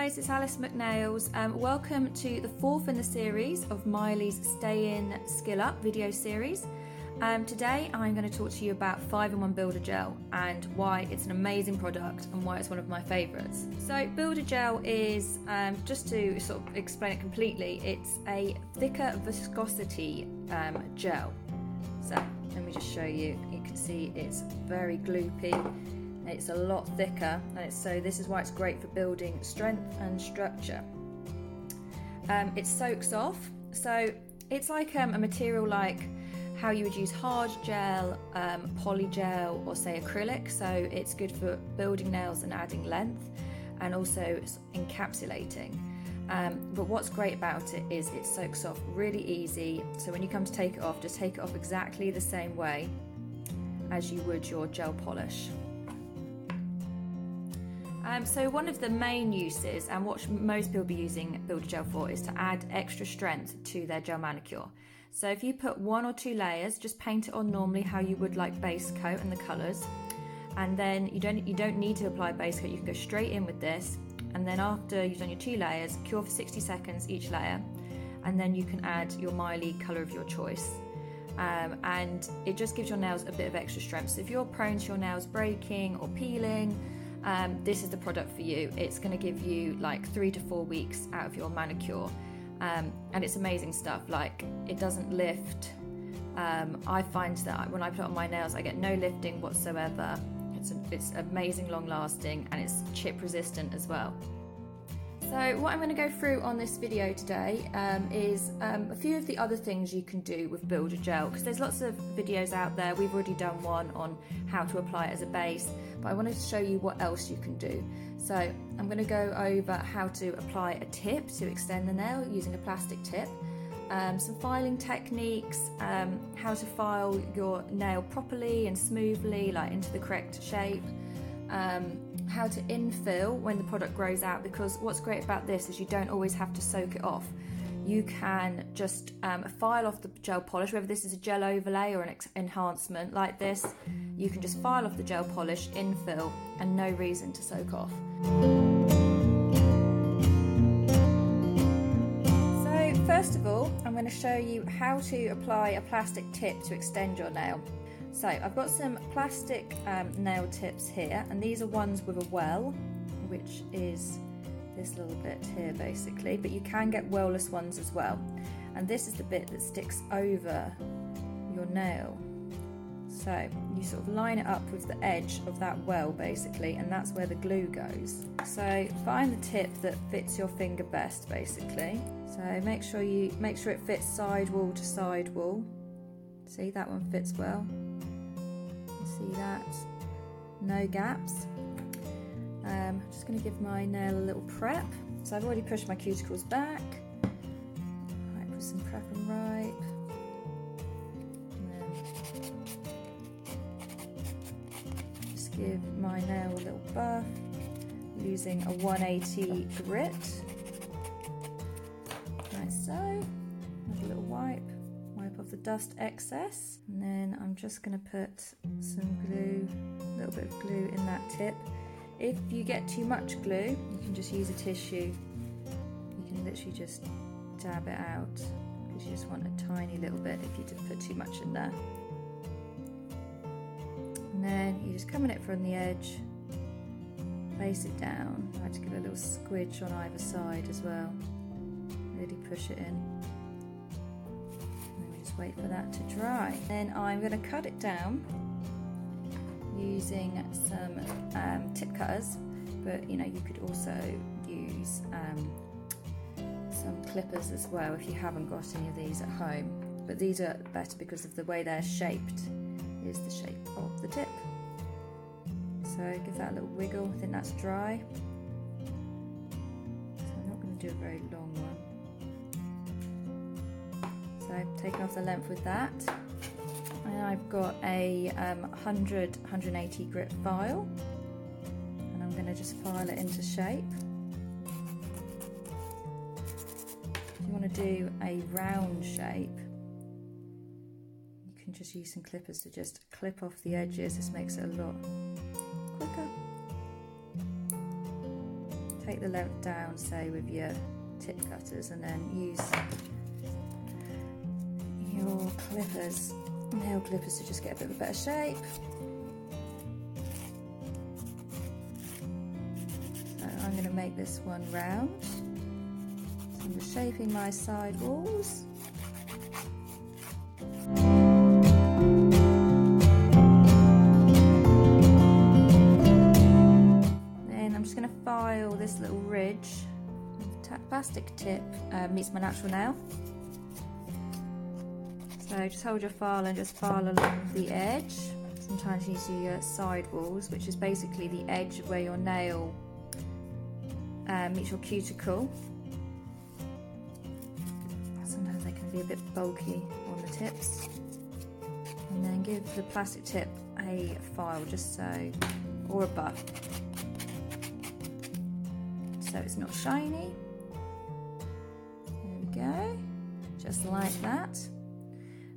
guys, it's Alice McNails. Welcome to the fourth in the series of Miley's Stay In Skill Up video series. Today I'm going to talk to you about 5-in-1 Builder Gel and why it's an amazing product and why it's one of my favourites. So Builder Gel is, just to sort of explain it completely, it's a thicker viscosity gel. So let me just show you. You can see it's very gloopy. It's a lot thicker, and so this is why it's great for building strength and structure. It soaks off, so it's like a material like how you would use hard gel, poly gel, or say acrylic. So it's good for building nails and adding length, and also encapsulating. But what's great about it is it soaks off really easy. So when you come to take it off, just take it off exactly the same way as you would your gel polish. So one of the main uses, and what most people be using Builder Gel for, is to add extra strength to their gel manicure. So if you put 1 or 2 layers, just paint it on normally how you would like base coat and the colours, and then you don't need to apply base coat. You can go straight in with this, and then after you've done your 2 layers, cure for 60 seconds each layer, and then you can add your Miley colour of your choice. And it just gives your nails a bit of extra strength. So if you're prone to your nails breaking or peeling, this is the product for you. It's going to give you like 3 to 4 weeks out of your manicure, and it's amazing stuff. Like, it doesn't lift. I find that when I put it on my nails, I get no lifting whatsoever. It's amazing, long lasting, and it's chip resistant as well. So what I'm going to go through on this video today is a few of the other things you can do with Builder Gel, because there's lots of videos out there. We've already done one on how to apply it as a base, but I wanted to show you what else you can do. So I'm going to go over how to apply a tip to extend the nail using a plastic tip, some filing techniques, how to file your nail properly and smoothly, like into the correct shape, how to infill when the product grows out, because what's great about this is you don't always have to soak it off. You can just file off the gel polish, whether this is a gel overlay or an enhancement like this. You can just file off the gel polish, infill, and no reason to soak off. So first of all, I'm going to show you how to apply a plastic tip to extend your nail. So I've got some plastic nail tips here, and these are ones with a well, which is this little bit here basically, but you can get well-less ones as well. And this is the bit that sticks over your nail. So you sort of line it up with the edge of that well basically, and that's where the glue goes. So find the tip that fits your finger best basically. So make sure it fits side wall to side wall. See, that one fits well. See that? No gaps. I'm just going to give my nail a little prep. So I've already pushed my cuticles back. Right, put some prep and ripe. And then just give my nail a little buff using a 180 grit. Like so. Have a little wipe. Wipe off the dust excess, and then I'm just going to put some glue, a little bit of glue in that tip. If you get too much glue, you can just use a tissue. You can literally just dab it out, because you just want a tiny little bit if you did put too much in there. And then you just come in it from the edge, place it down. I like to give it a little squidge on either side as well. Really push it in. Wait for that to dry. Then I'm going to cut it down using some tip cutters, but you could also use some clippers as well if you haven't got any of these at home. But these are better because of the way they're shaped, is the shape of the tip. So give that a little wiggle. I think that's dry. So I'm not going to do a very long one. So taking off the length with that, and I've got a 180 grit file, and I'm going to just file it into shape. If you want to do a round shape, you can just use some clippers to just clip off the edges. This makes it a lot quicker. take the length down, say with your tip cutters, and then use your clippers, nail clippers, to just get a bit of a better shape. So I'm going to make this one round. So I'm just shaping my side walls. Then I'm just going to file this little ridge. The plastic tip meets my natural nail. So just hold your file and just file along the edge. Sometimes you use your side walls, which is basically the edge where your nail meets your cuticle. Sometimes they can be a bit bulky on the tips. And then give the plastic tip a file, just so, or a buff, so it's not shiny. There we go, just like that.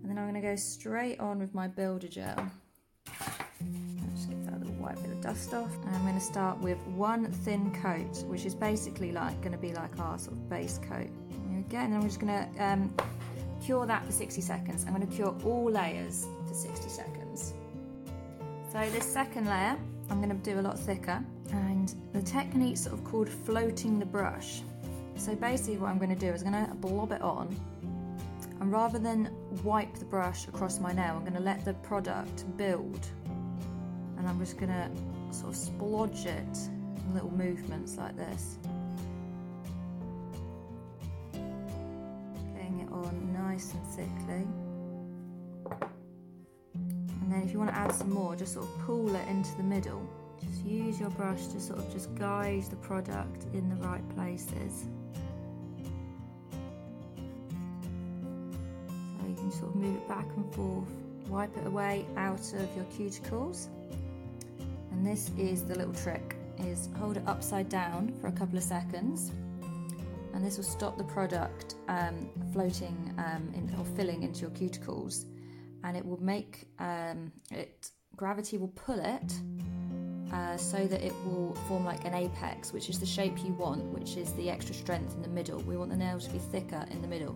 And then I'm going to go straight on with my builder gel. Just get that little white bit of dust off. And I'm going to start with one thin coat, which is basically going to be like our sort of base coat. There we go. And then I'm just going to cure that for 60 seconds. I'm going to cure all layers for 60 seconds. So this second layer, I'm going to do a lot thicker. And the technique's sort of called floating the brush. So basically what I'm going to do is I'm going to blob it on. And rather than wipe the brush across my nail, I'm going to let the product build. And I'm just going to sort of splodge it in little movements like this. Getting it on nice and thickly. And then if you want to add some more, just sort of pull it into the middle. Just use your brush to sort of just guide the product in the right places. Sort of move it back and forth, wipe it away out of your cuticles. And this is the little trick, is hold it upside down for a couple of seconds, and this will stop the product floating or filling into your cuticles, and it will make gravity will pull it so that it will form like an apex, which is the shape you want, which is the extra strength in the middle. We want the nail to be thicker in the middle.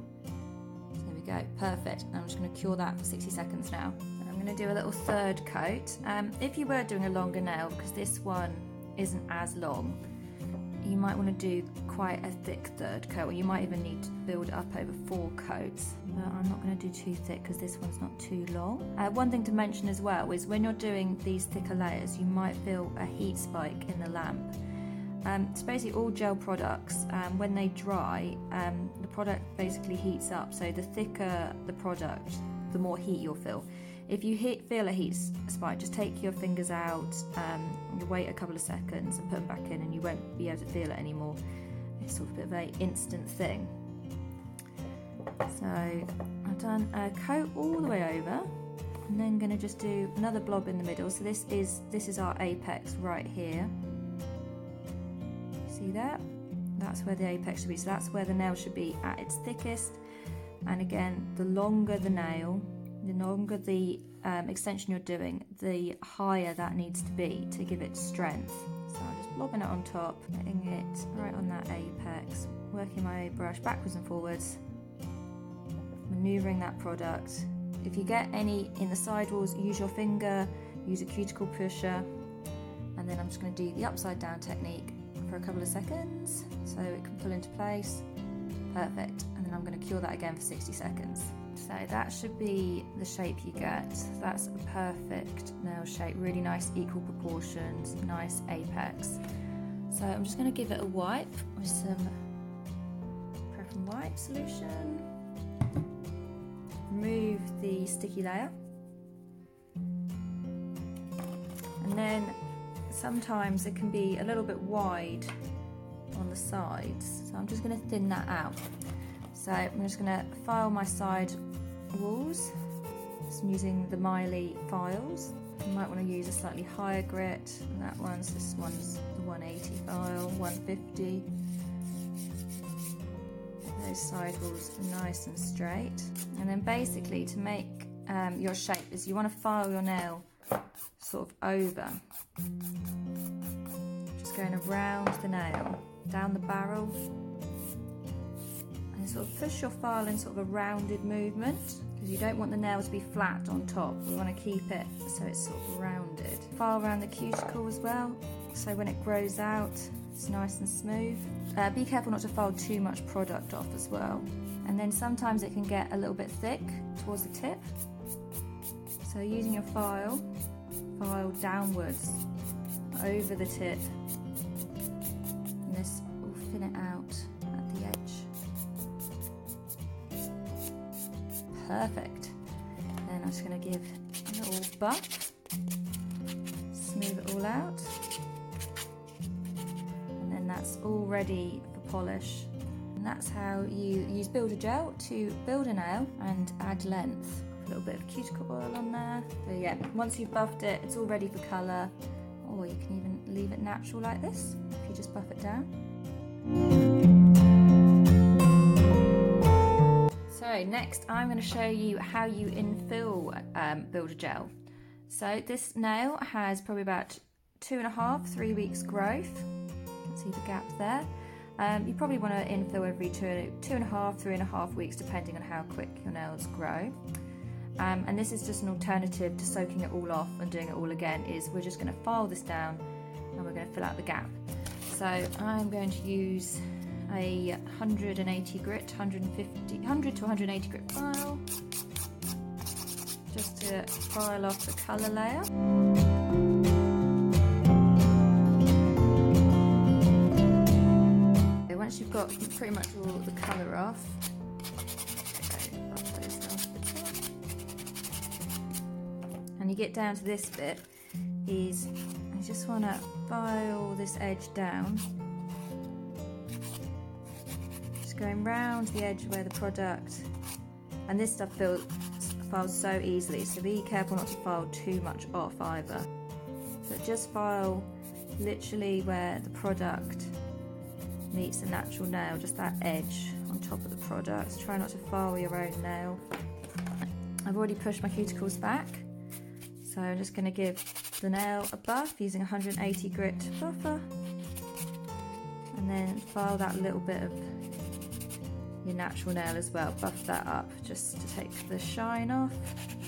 Go, perfect. And I'm just going to cure that for 60 seconds now. And I'm going to do a little third coat. If you were doing a longer nail, because this one isn't as long, you might want to do quite a thick third coat, or you might even need to build it up over 4 coats. But I'm not going to do too thick because this one's not too long. One thing to mention as well is when you're doing these thicker layers, you might feel a heat spike in the lamp. It's basically all gel products, when they dry, the product basically heats up, so the thicker the product, the more heat you'll feel. If you feel a heat spike, just take your fingers out, you wait a couple of seconds and put them back in, and you won't be able to feel it anymore. It's sort of a bit of an instant thing. So I've done a coat all the way over, and then going to just do another blob in the middle. So this is our apex right here. See that? That's where the apex should be. So that's where the nail should be at its thickest. And again, the longer the nail, the longer the extension you're doing, the higher that needs to be to give it strength. So I'm just blobbing it on top, getting it right on that apex, working my brush backwards and forwards, manoeuvring that product. If you get any in the sidewalls, use your finger, use a cuticle pusher, and then I'm just going to do the upside down technique for a couple of seconds so it can pull into place. Perfect. And then I'm going to cure that again for 60 seconds. So that should be the shape you get. That's a perfect nail shape, really nice equal proportions, nice apex. So I'm just going to give it a wipe with some Prep and Wipe solution. Remove the sticky layer, and then sometimes it can be a little bit wide on the sides, so I'm just going to thin that out. So I'm just going to file my side walls, just using the Miley files. You might want to use a slightly higher grit, and this one's the 180 file, 150. Those side walls nice and straight. And then basically to make your shape is you want to file your nail sort of over, just going around the nail. down the barrel. And sort of push your file in sort of a rounded movement, because you don't want the nail to be flat on top. We want to keep it so it's sort of rounded. File around the cuticle as well, so when it grows out, it's nice and smooth. Be careful not to file too much product off as well. And then sometimes it can get a little bit thick towards the tip. So using your file downwards over the tip. And this will thin it out at the edge. Perfect. Then I'm just going to give a little buff. Smooth it all out. And then that's all ready for polish. And that's how you use Builder Gel to build a nail and add length. A little bit of cuticle oil on there. So yeah, once you've buffed it, it's all ready for colour. Or you can even leave it natural like this, if you just buff it down. So next I'm going to show you how you infill Builder Gel. So this nail has probably about 2.5–3 weeks growth. You can see the gap there. You probably want to infill every 2.5–3.5 weeks, depending on how quick your nails grow. And this is just an alternative to soaking it all off and doing it all again, is we're just going to file this down and we're going to fill out the gap. So I'm going to use a 180 grit, 100 to 180 grit file, just to file off the colour layer. Once you've got pretty much all the colour off, and you get down to this bit, is you just want to file this edge down, just going round the edge where the product, and this stuff files so easily, so be careful not to file too much off either, but just file literally where the product meets the natural nail, just that edge on top of the product. Try not to file your own nail. I've already pushed my cuticles back, so I'm just going to give the nail a buff using 180 grit buffer, and then file that little bit of your natural nail as well. Buff that up just to take the shine off,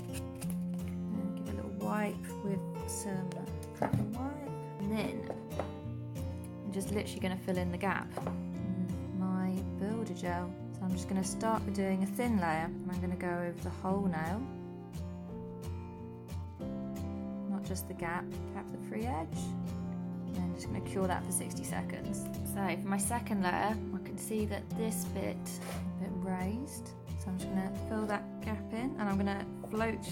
and give a little wipe with some prep and wipe, and then I'm just literally going to fill in the gap with my Builder Gel. So I'm just going to start with doing a thin layer, and I'm going to go over the whole nail, not just the gap, cap the free edge, and I'm just going to cure that for 60 seconds. So for my second layer, I can see that this bit is a bit raised, so I'm just going to fill that gap in, and I'm going to float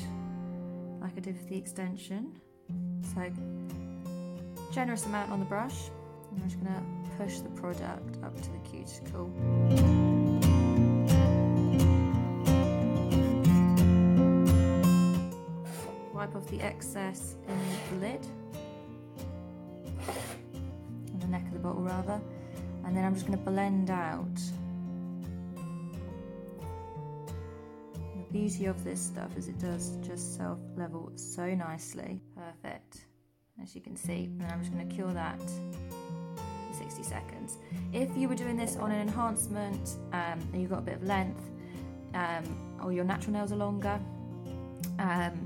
like I did with the extension. So generous amount on the brush. I'm just going to push the product up to the cuticle. Wipe off the excess in the lid, on the neck of the bottle rather, and then I'm just going to blend out. The beauty of this stuff is it does just self-level so nicely. Perfect, as you can see, and I'm just going to cure that 60 seconds. If you were doing this on an enhancement and you've got a bit of length, or your natural nails are longer,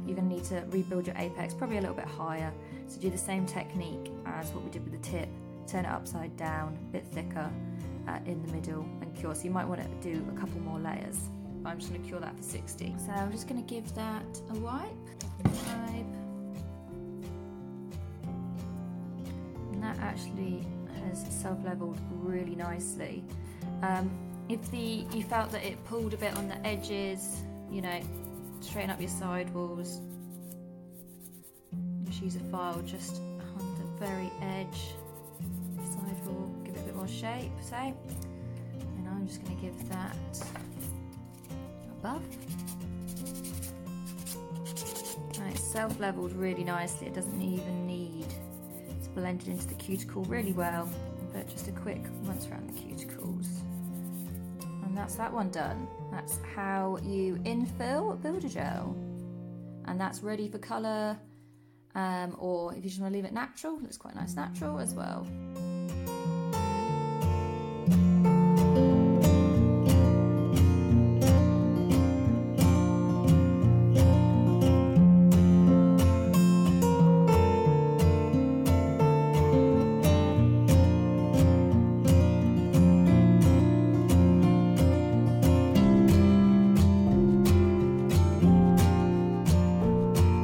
you're going to need to rebuild your apex probably a little bit higher. So do the same technique as what we did with the tip, turn it upside down, a bit thicker in the middle, and cure. So you might want to do a couple more layers, but I'm just going to cure that for 60. So I'm just going to give that a wipe, and that actually has self-leveled really nicely. If you felt that it pulled a bit on the edges, you know, straighten up your sidewalls. Just use a file just on the very edge sidewall, give it a bit more shape, say. And I'm just going to give that a buff. And it's self-leveled really nicely. It doesn't even need, it's blended into the cuticle really well, but just a quick once around the cuticles. And that's that one done. That's how you infill Builder Gel. And that's ready for colour, or if you just want to leave it natural, it's quite nice natural as well. bye.